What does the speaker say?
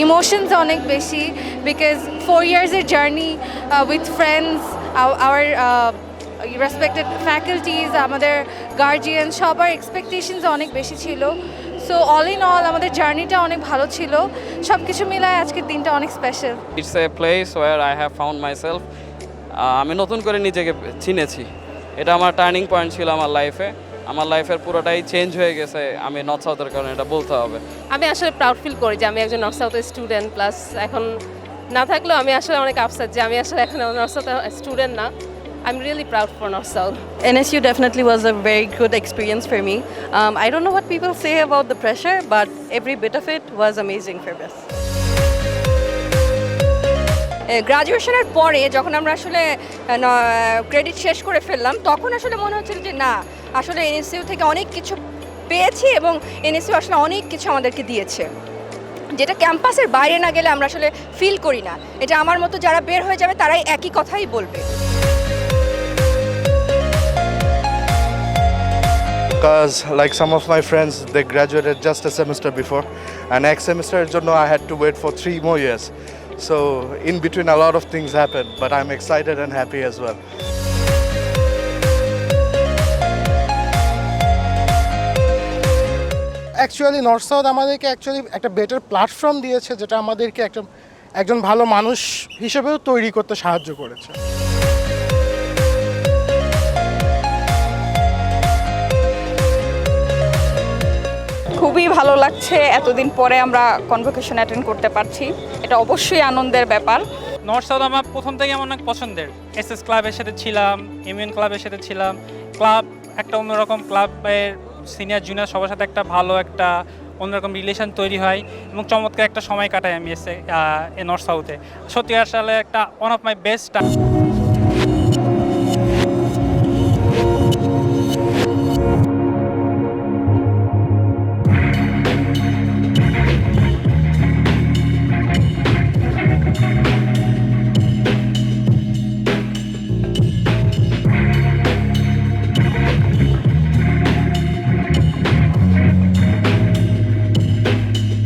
Emotions অনেক বেশি, because 4 ইয়ার্সের journey with friends, our respected faculties, আমাদের গার্জিয়ান, সবার এক্সপেকটেশনস অনেক বেশি ছিল। সো অল ইন অল আমাদের জার্নিটা অনেক ভালো ছিল। সব কিছু মিলায় আজকের দিনটা অনেক special. It's a place where I have found myself. আমি নতুন করে নিজেকে চিনেছি। এটা আমার টার্নিং পয়েন্ট ছিল আমার লাইফে। আমার লাইফের পুরোটাই চেঞ্জ হয়ে গেছে আমি নর্থ সাউথের কারণে, এটা বলতে হবে। আমি আসলে প্রাউড ফিল করি যে আমি একজন নর্থ সাউথের স্টুডেন্ট, প্লাস এখন না থাকলেও আমি আসলে অনেক আপসেট যে আমি আসলে এখন নর্থ সাউথের স্টুডেন্ট না। I'm really proud for North South. NSU definitely was a very good experience for me. I don't know what people say about the pressure, but every bit of it was amazing for us. গ্রাজুয়েশনের পরে যখন আমরা আসলে credit শেষ করে ফেললাম, তখন আসলে মনে হচ্ছিল যে না, আসলে এনএসইউ থেকে অনেক কিছু পেয়েছি এবং এনএসইউ আসলে অনেক কিছু আমাদেরকে দিয়েছে, যেটা ক্যাম্পাসের বাইরে না গেলে আমরা আসলে ফিল করি না। এটা আমার মতো যারা বের হয়ে যাবে তারাই একই কথাই বলবে। Because like some of my friends, they graduated just a semester before, and next semester I had to wait for 3 more years. So in between a lot of things happened, but I'm excited and happy as well. Actually north south আমাদেরকে একটা better platform দিয়েছে, যেটা আমাদেরকে একজন ভালো মানুষ হিসেবেও তৈরি করতে সাহায্য করেছে। খুবই ভালো লাগছে, এতদিন পরে আমরা কনভোকেশন অ্যাটেন্ড করতে পারছি, এটা অবশ্যই আনন্দের ব্যাপার। নর্থ সাউথ আমার প্রথম থেকে আমার অনেক পছন্দের। এসএস ক্লাবের সাথে ছিলাম, এমইউএন ক্লাবের সাথে ছিলাম। ক্লাব একটা অন্যরকম, ক্লাবের সিনিয়র জুনিয়র সবার সাথে একটা ভালো একটা অন্যরকম রিলেশন তৈরি হয় এবং চমৎকার একটা সময় কাটাই আমি নর্থ সাউথে। সত্যি আসলে একটা ওয়ান অফ মাই বেস্ট